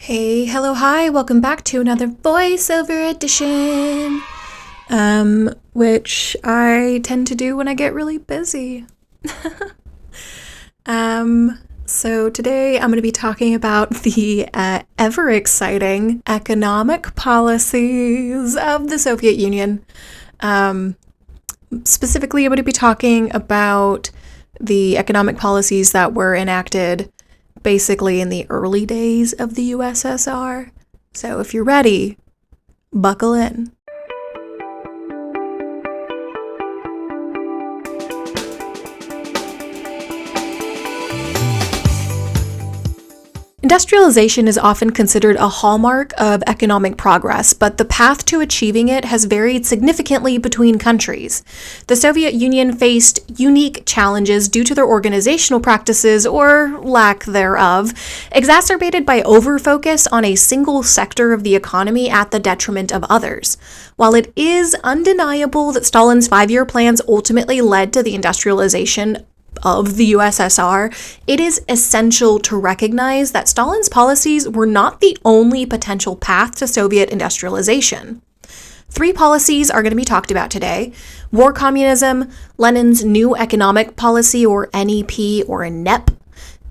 Hey, hello, hi, welcome back to another voiceover edition, which I tend to do when I get really busy. So today I'm going to be talking about the ever exciting economic policies of the Soviet Union. Specifically, I'm going to be talking about the economic policies that were enacted basically in the early days of the USSR. So if you're ready, buckle in. Industrialization is often considered a hallmark of economic progress, but the path to achieving it has varied significantly between countries. The Soviet Union faced unique challenges due to their organizational practices, or lack thereof, exacerbated by over-focus on a single sector of the economy at the detriment of others. While it is undeniable that Stalin's 5-year plans ultimately led to the industrialization of the USSR, it is essential to recognize that Stalin's policies were not the only potential path to Soviet industrialization. 3 policies are going to be talked about today: war communism, Lenin's new economic policy, or NEP or NEP,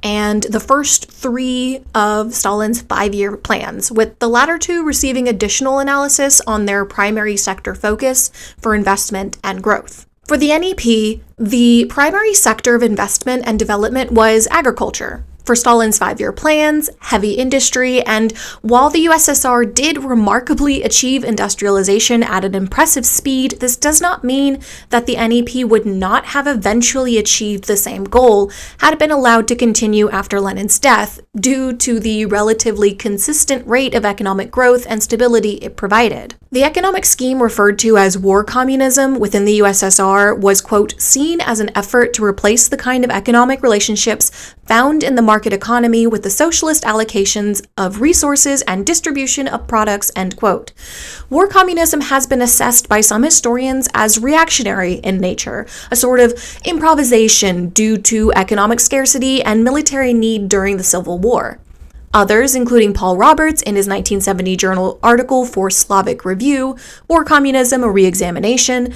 and the first 3 of Stalin's 5-year plans, with the latter 2 receiving additional analysis on their primary sector focus for investment and growth. For the NEP, the primary sector of investment and development was agriculture. For Stalin's 5-year plans, heavy industry, and while the USSR did remarkably achieve industrialization at an impressive speed, this does not mean that the NEP would not have eventually achieved the same goal had it been allowed to continue after Lenin's death, due to the relatively consistent rate of economic growth and stability it provided. The economic scheme referred to as war communism within the USSR was, quote, seen as an effort to replace the kind of economic relationships found in the market economy with the socialist allocations of resources and distribution of products, end quote. War communism has been assessed by some historians as reactionary in nature, a sort of improvisation due to economic scarcity and military need during the Civil War. Others, including Paul Roberts in his 1970 journal article for Slavic Review, War Communism, a Reexamination,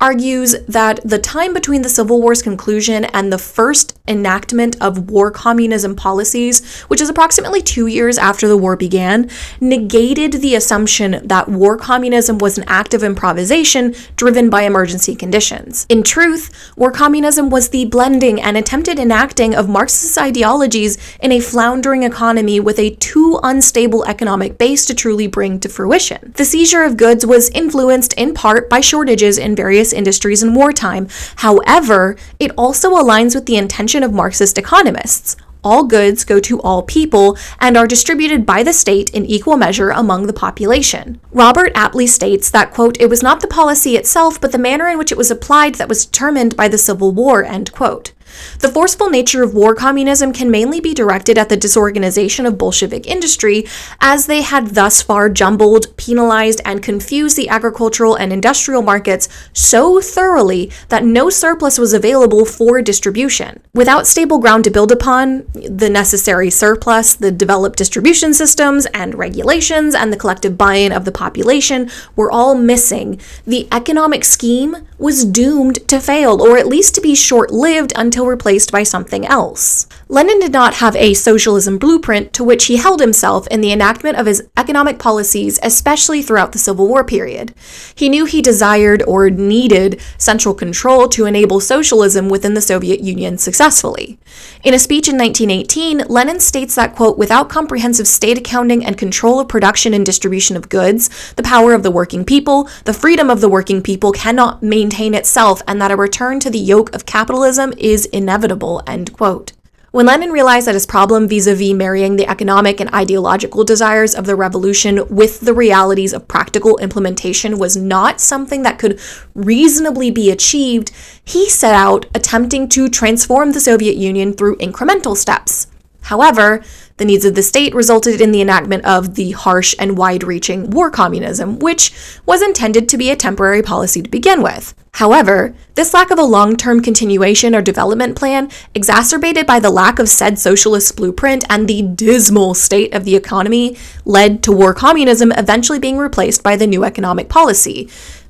argues that the time between the Civil War's conclusion and the first enactment of war communism policies, which is approximately 2 years after the war began, negated the assumption that war communism was an act of improvisation driven by emergency conditions. In truth, war communism was the blending and attempted enacting of Marxist ideologies in a floundering economy with a too unstable economic base to truly bring to fruition. The seizure of goods was influenced in part by shortages in various industries in wartime. However, it also aligns with the intention of Marxist economists. All goods go to all people and are distributed by the state in equal measure among the population. Robert aptly states that, quote, it was not the policy itself, but the manner in which it was applied that was determined by the Civil War, end quote. The forceful nature of war communism can mainly be directed at the disorganization of Bolshevik industry, as they had thus far jumbled, penalized, and confused the agricultural and industrial markets so thoroughly that no surplus was available for distribution. Without stable ground to build upon, the necessary surplus, the developed distribution systems and regulations, and the collective buy-in of the population were all missing. The economic scheme was doomed to fail, or at least to be short-lived until replaced by something else. Lenin did not have a socialism blueprint to which he held himself in the enactment of his economic policies, especially throughout the Civil War period. He knew he desired or needed central control to enable socialism within the Soviet Union successfully. In a speech in 1918, Lenin states that, quote, without comprehensive state accounting and control of production and distribution of goods, the power of the working people, the freedom of the working people cannot maintain itself, and that a return to the yoke of capitalism is inevitable, end quote. When Lenin realized that his problem vis-a-vis marrying the economic and ideological desires of the revolution with the realities of practical implementation was not something that could reasonably be achieved, he set out attempting to transform the Soviet Union through incremental steps. However, the needs of the state resulted in the enactment of the harsh and wide-reaching war communism, which was intended to be a temporary policy to begin with. However, this lack of a long-term continuation or development plan, exacerbated by the lack of said socialist blueprint and the dismal state of the economy, led to war communism eventually being replaced by the new economic policy,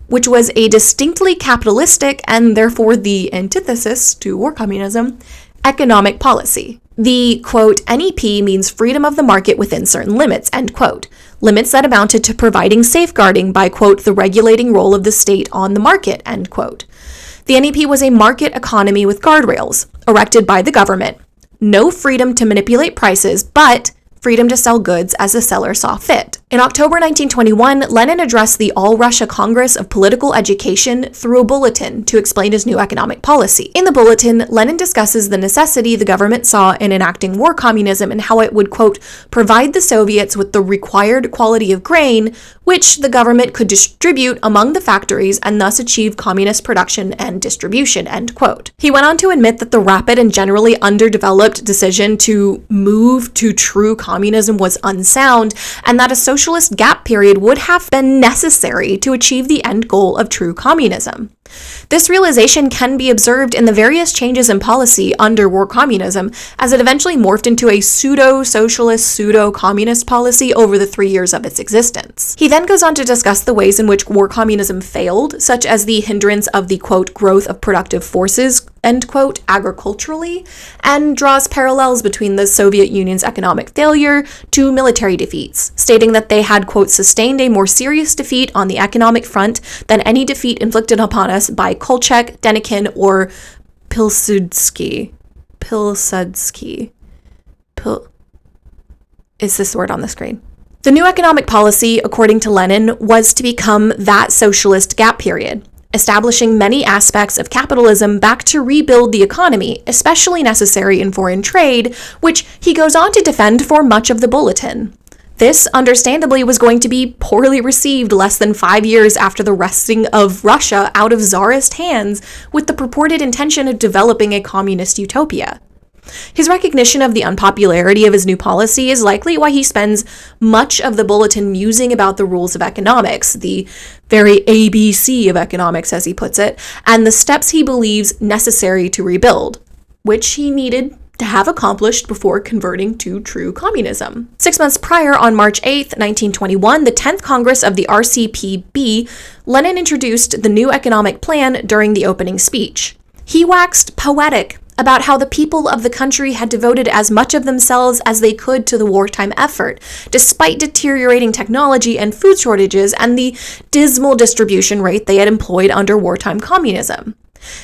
which was a distinctly capitalistic and therefore the antithesis to war communism, economic policy. The, quote, NEP means freedom of the market within certain limits, end quote. Limits that amounted to providing safeguarding by, quote, the regulating role of the state on the market, end quote. The NEP was a market economy with guardrails, erected by the government. No freedom to manipulate prices, but freedom to sell goods as the seller saw fit. In October 1921, Lenin addressed the All-Russia Congress of Political Education through a bulletin to explain his new economic policy. In the bulletin, Lenin discusses the necessity the government saw in enacting war communism and how it would, quote, provide the Soviets with the required quality of grain, which the government could distribute among the factories and thus achieve communist production and distribution, end quote. He went on to admit that the rapid and generally underdeveloped decision to move to true communism was unsound, and that a socialist gap period would have been necessary to achieve the end goal of true communism. This realization can be observed in the various changes in policy under war communism, as it eventually morphed into a pseudo-socialist, pseudo-communist policy over the 3 years of its existence. He then goes on to discuss the ways in which war communism failed, such as the hindrance of the, quote, growth of productive forces, end quote, agriculturally, and draws parallels between the Soviet Union's economic failure to military defeats, stating that they had, quote, sustained a more serious defeat on the economic front than any defeat inflicted upon us by Kolchak, Denikin, or Pilsudski. Is this word on the screen? The new economic policy, according to Lenin, was to become that socialist gap period, establishing many aspects of capitalism back to rebuild the economy, especially necessary in foreign trade, which he goes on to defend for much of the bulletin. This, understandably, was going to be poorly received less than 5 years after the wresting of Russia out of Tsarist hands with the purported intention of developing a communist utopia. His recognition of the unpopularity of his new policy is likely why he spends much of the bulletin musing about the rules of economics, the very ABC of economics, as he puts it, and the steps he believes necessary to rebuild, which he needed to have accomplished before converting to true communism. 6 months prior, on March 8, 1921, the 10th Congress of the RCPB, Lenin introduced the new economic plan during the opening speech. He waxed poetic about how the people of the country had devoted as much of themselves as they could to the wartime effort, despite deteriorating technology and food shortages and the dismal distribution rate they had employed under wartime communism.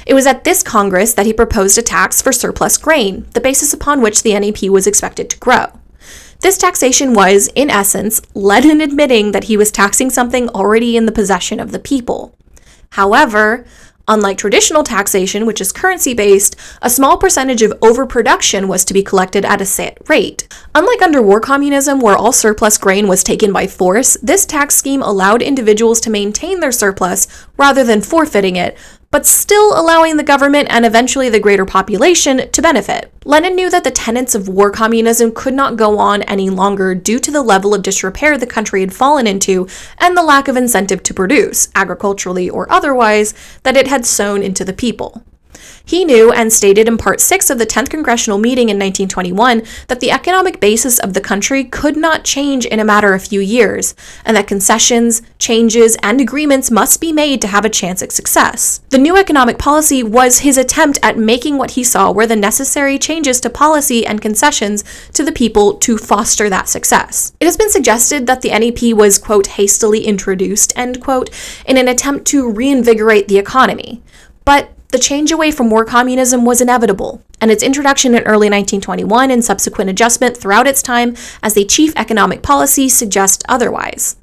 It was at this Congress that he proposed a tax for surplus grain, the basis upon which the NEP was expected to grow. This taxation was, in essence, Lenin admitting that he was taxing something already in the possession of the people. However, unlike traditional taxation, which is currency-based, a small percentage of overproduction was to be collected at a set rate. Unlike under war communism, where all surplus grain was taken by force, this tax scheme allowed individuals to maintain their surplus rather than forfeiting it, but still allowing the government and eventually the greater population to benefit. Lenin knew that the tenets of war communism could not go on any longer due to the level of disrepair the country had fallen into and the lack of incentive to produce, agriculturally or otherwise, that it had sown into the people. He knew and stated in Part 6 of the 10th Congressional meeting in 1921 that the economic basis of the country could not change in a matter of few years, and that concessions, changes, and agreements must be made to have a chance at success. The new economic policy was his attempt at making what he saw were the necessary changes to policy and concessions to the people to foster that success. It has been suggested that the NEP was, quote, hastily introduced, end quote, in an attempt to reinvigorate the economy. But the change away from war communism was inevitable, and its introduction in early 1921 and subsequent adjustment throughout its time as the chief economic policy suggest otherwise.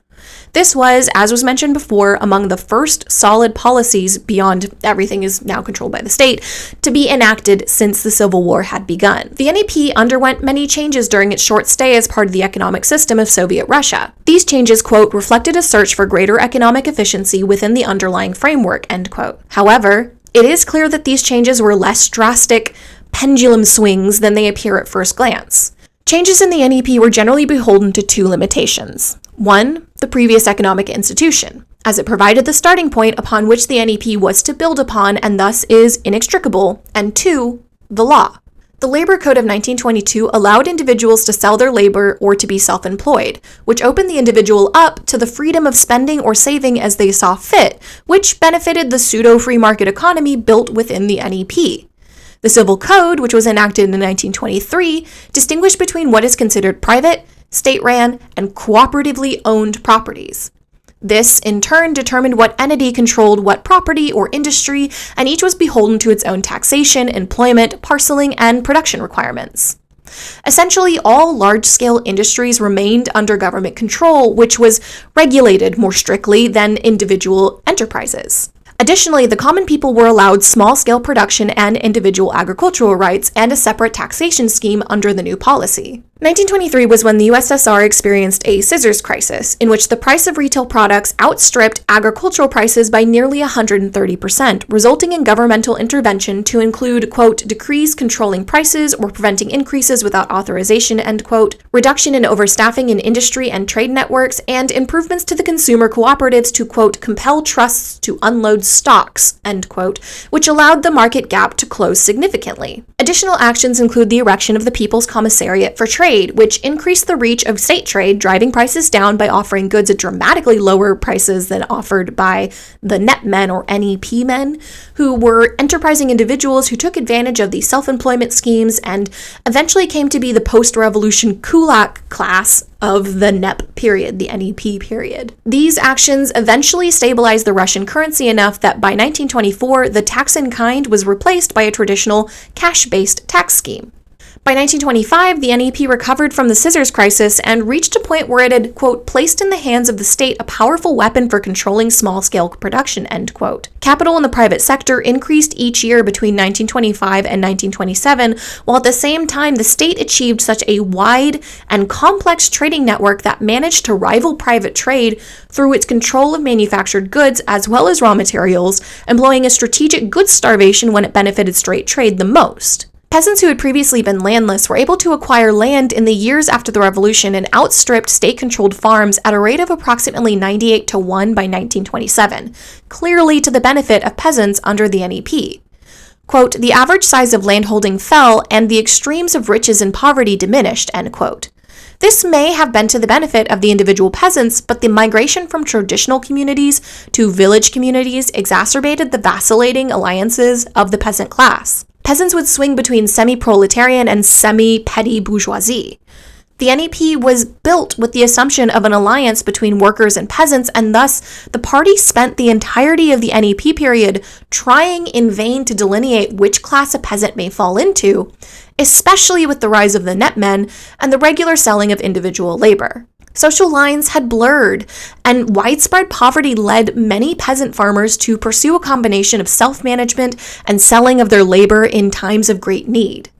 This was, as was mentioned before, among the first solid policies beyond everything is now controlled by the state to be enacted since the Civil War had begun. The NEP underwent many changes during its short stay as part of the economic system of Soviet Russia. These changes, quote, reflected a search for greater economic efficiency within the underlying framework, end quote. However, it is clear that these changes were less drastic pendulum swings than they appear at first glance. Changes in the NEP were generally beholden to two limitations. One, the previous economic institution, as it provided the starting point upon which the NEP was to build upon and thus is inextricable, and two, the law. The Labor Code of 1922 allowed individuals to sell their labor or to be self-employed, which opened the individual up to the freedom of spending or saving as they saw fit, which benefited the pseudo-free market economy built within the NEP. The Civil Code, which was enacted in 1923, distinguished between what is considered private, state-ran, and cooperatively owned properties. This, in turn, determined what entity controlled what property or industry, and each was beholden to its own taxation, employment, parceling, and production requirements. Essentially, all large-scale industries remained under government control, which was regulated more strictly than individual enterprises. Additionally, the common people were allowed small-scale production and individual agricultural rights and a separate taxation scheme under the new policy. 1923 was when the USSR experienced a scissors crisis, in which the price of retail products outstripped agricultural prices by nearly 130%, resulting in governmental intervention to include, quote, decrees controlling prices or preventing increases without authorization, end quote, reduction in overstaffing in industry and trade networks, and improvements to the consumer cooperatives to, quote, compel trusts to unload stocks, end quote, which allowed the market gap to close significantly. Additional actions include the erection of the People's Commissariat for Trade, which increased the reach of state trade, driving prices down by offering goods at dramatically lower prices than offered by the net men or NEP men, who were enterprising individuals who took advantage of these self-employment schemes and eventually came to be the post-revolution kulak class of the NEP period, the NEP period. These actions eventually stabilized the Russian currency enough that by 1924, the tax in kind was replaced by a traditional cash-based tax scheme. By 1925, the NEP recovered from the scissors crisis and reached a point where it had, quote, placed in the hands of the state a powerful weapon for controlling small-scale production, end quote. Capital in the private sector increased each year between 1925 and 1927, while at the same time the state achieved such a wide and complex trading network that managed to rival private trade through its control of manufactured goods as well as raw materials, employing a strategic goods starvation when it benefited straight trade the most. Peasants who had previously been landless were able to acquire land in the years after the revolution and outstripped state-controlled farms at a rate of approximately 98-1 by 1927, clearly to the benefit of peasants under the NEP. Quote, the average size of landholding fell and the extremes of riches and poverty diminished, end quote. This may have been to the benefit of the individual peasants, but the migration from traditional communities to village communities exacerbated the vacillating alliances of the peasant class. Peasants would swing between semi-proletarian and semi-petty bourgeoisie. The NEP was built with the assumption of an alliance between workers and peasants, and thus the party spent the entirety of the NEP period trying in vain to delineate which class a peasant may fall into, especially with the rise of the net men and the regular selling of individual labor. Social lines had blurred, and widespread poverty led many peasant farmers to pursue a combination of self-management and selling of their labor in times of great need.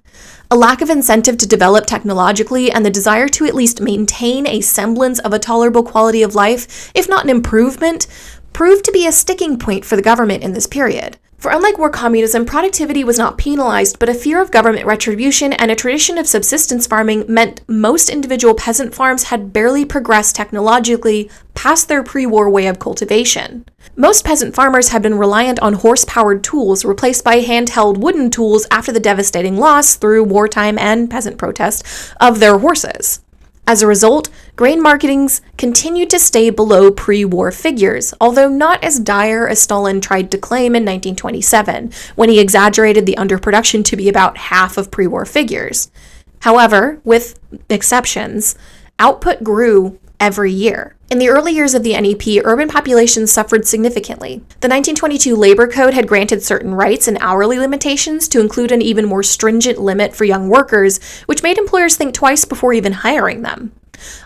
A lack of incentive to develop technologically and the desire to at least maintain a semblance of a tolerable quality of life, if not an improvement, proved to be a sticking point for the government in this period. For unlike war communism, productivity was not penalized, but a fear of government retribution and a tradition of subsistence farming meant most individual peasant farms had barely progressed technologically past their pre-war way of cultivation. Most peasant farmers had been reliant on horse-powered tools replaced by handheld wooden tools after the devastating loss through wartime and peasant protest of their horses. As a result, grain marketings continued to stay below pre-war figures, although not as dire as Stalin tried to claim in 1927, when he exaggerated the underproduction to be about half of pre-war figures. However, with exceptions, output grew every year. In the early years of the NEP, urban populations suffered significantly. The 1922 Labor Code had granted certain rights and hourly limitations to include an even more stringent limit for young workers, which made employers think twice before even hiring them.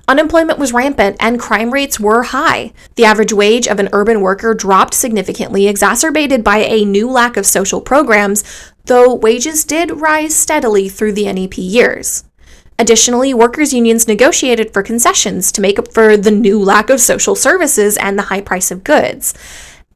Unemployment was rampant and crime rates were high. The average wage of an urban worker dropped significantly, exacerbated by a new lack of social programs, though wages did rise steadily through the NEP years. Additionally, workers' unions negotiated for concessions to make up for the new lack of social services and the high price of goods.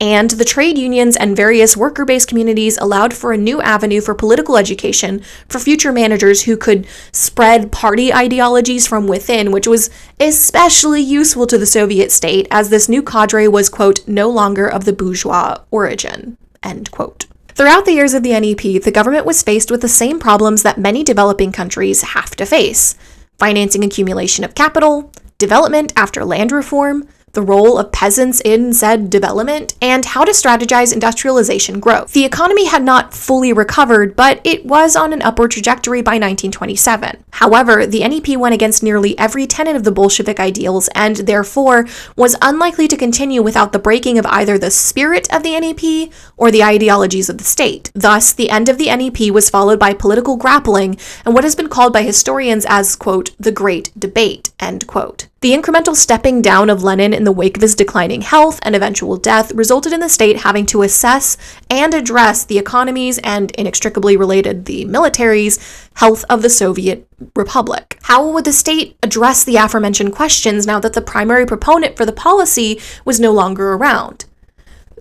And the trade unions and various worker-based communities allowed for a new avenue for political education for future managers who could spread party ideologies from within, which was especially useful to the Soviet state, as this new cadre was, quote, no longer of the bourgeois origin, end quote. Throughout the years of the NEP, the government was faced with the same problems that many developing countries have to face: financing accumulation of capital, development after land reform, the role of peasants in said development, and how to strategize industrialization growth. The economy had not fully recovered, but it was on an upward trajectory by 1927. However, the NEP went against nearly every tenet of the Bolshevik ideals and therefore was unlikely to continue without the breaking of either the spirit of the NEP or the ideologies of the state. Thus, the end of the NEP was followed by political grappling and what has been called by historians as, quote, the Great Debate, end quote. The incremental stepping down of Lenin in the wake of his declining health and eventual death resulted in the state having to assess and address the economies and, inextricably related, the military's health of the Soviet Republic. How would the state address the aforementioned questions now that the primary proponent for the policy was no longer around?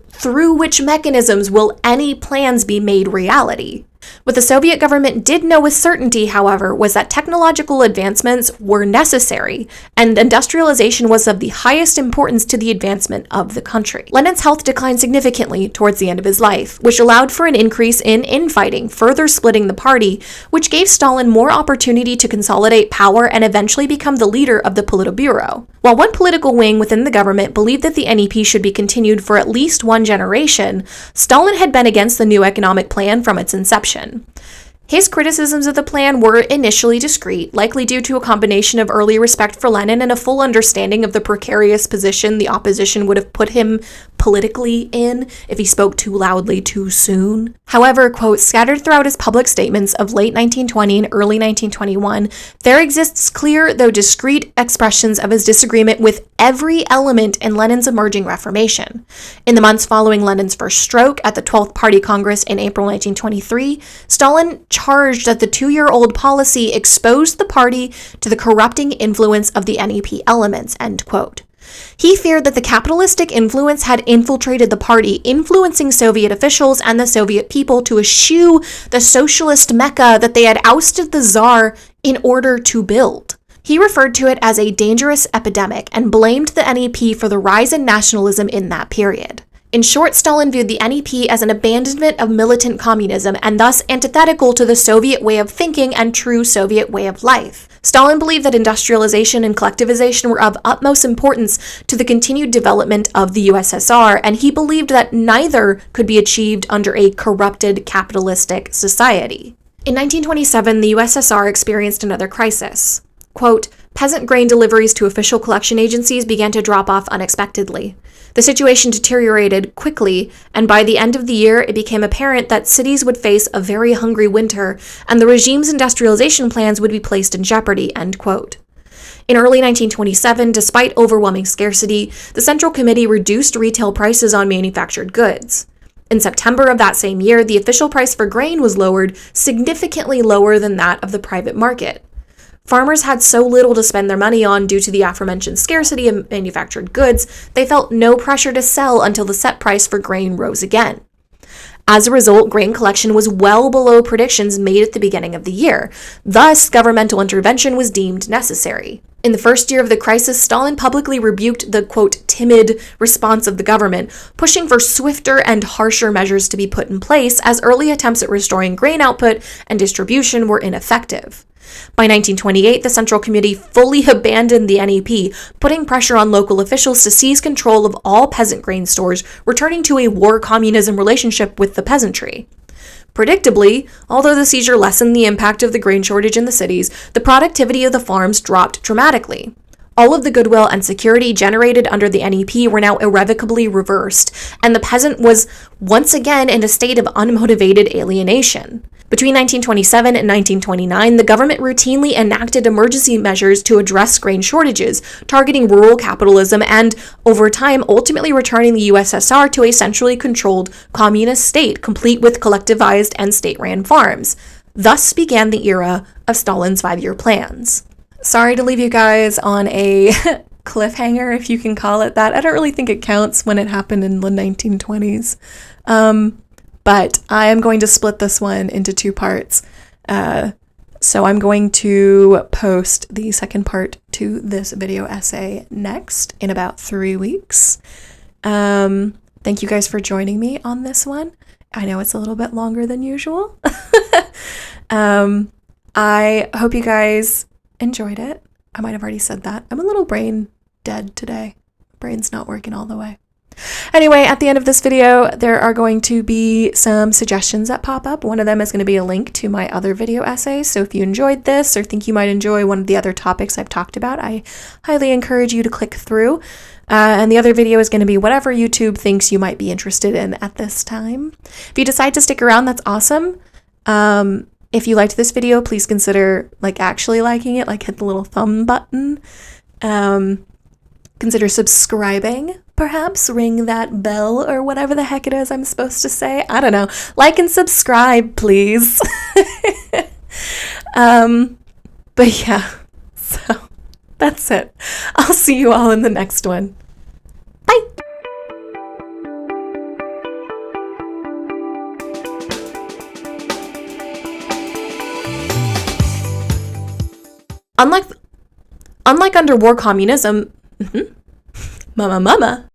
Through which mechanisms will any plans be made reality? What the Soviet government did know with certainty, however, was that technological advancements were necessary, and industrialization was of the highest importance to the advancement of the country. Lenin's health declined significantly towards the end of his life, which allowed for an increase in infighting, further splitting the party, which gave Stalin more opportunity to consolidate power and eventually become the leader of the Politburo. While one political wing within the government believed that the NEP should be continued for at least one generation, Stalin had been against the new economic plan from its inception. His criticisms of the plan were initially discreet, likely due to a combination of early respect for Lenin and a full understanding of the precarious position the opposition would have put him politically in if he spoke too loudly too soon. However, quote, scattered throughout his public statements of late 1920 and early 1921, there exists clear though discreet expressions of his disagreement with every element in Lenin's emerging reformation. In the months following Lenin's first stroke at the 12th Party Congress in April 1923, Stalin charged that the 2-year-old policy exposed the party to the corrupting influence of the NEP elements, end quote. He feared that the capitalistic influence had infiltrated the party, influencing Soviet officials and the Soviet people to eschew the socialist Mecca that they had ousted the Tsar in order to build. He referred to it as a dangerous epidemic and blamed the NEP for the rise in nationalism in that period. In short, Stalin viewed the NEP as an abandonment of militant communism and thus antithetical to the Soviet way of thinking and true Soviet way of life. Stalin believed that industrialization and collectivization were of utmost importance to the continued development of the USSR, and he believed that neither could be achieved under a corrupted capitalistic society. In 1927, the USSR experienced another crisis. Quote, peasant grain deliveries to official collection agencies began to drop off unexpectedly. The situation deteriorated quickly, and by the end of the year, it became apparent that cities would face a very hungry winter, and the regime's industrialization plans would be placed in jeopardy, end quote. In early 1927, despite overwhelming scarcity, the Central Committee reduced retail prices on manufactured goods. In September of that same year, the official price for grain was lowered, significantly lower than that of the private market. Farmers had so little to spend their money on due to the aforementioned scarcity of manufactured goods, they felt no pressure to sell until the set price for grain rose again. As a result, grain collection was well below predictions made at the beginning of the year. Thus, governmental intervention was deemed necessary. In the first year of the crisis, Stalin publicly rebuked the, quote, timid response of the government, pushing for swifter and harsher measures to be put in place as early attempts at restoring grain output and distribution were ineffective. By 1928, the Central Committee fully abandoned the NEP, putting pressure on local officials to seize control of all peasant grain stores, returning to a war-communism relationship with the peasantry. Predictably, although the seizure lessened the impact of the grain shortage in the cities, the productivity of the farms dropped dramatically. All of the goodwill and security generated under the NEP were now irrevocably reversed, and the peasant was once again in a state of unmotivated alienation. Between 1927 and 1929, the government routinely enacted emergency measures to address grain shortages, targeting rural capitalism and, over time, ultimately returning the USSR to a centrally controlled communist state, complete with collectivized and state-ran farms. Thus began the era of Stalin's 5-year plans. Sorry to leave you guys on a cliffhanger, if you can call it that. I don't really think it counts when it happened in the 1920s. But I am going to split this one into 2 parts. So I'm going to post the second part to this video essay next in about 3 weeks. Thank you guys for joining me on this one. I know it's a little bit longer than usual. I hope you guys enjoyed it. I might have already said that. I'm a little brain dead today. Brain's not working all the way. Anyway, at the end of this video, there are going to be some suggestions that pop up. One of them is going to be a link to my other video essays. So if you enjoyed this or think you might enjoy one of the other topics I've talked about, I highly encourage you to click through. And the other video is going to be whatever YouTube thinks you might be interested in at this time. If you decide to stick around, that's awesome. If you liked this video, please consider actually liking it, hit the little thumb button. Consider subscribing, perhaps. Ring that bell or whatever the heck it is I'm supposed to say. I don't know. Like and subscribe, please. But yeah, so that's it. I'll see you all in the next one. Bye. Unlike under war communism, mama.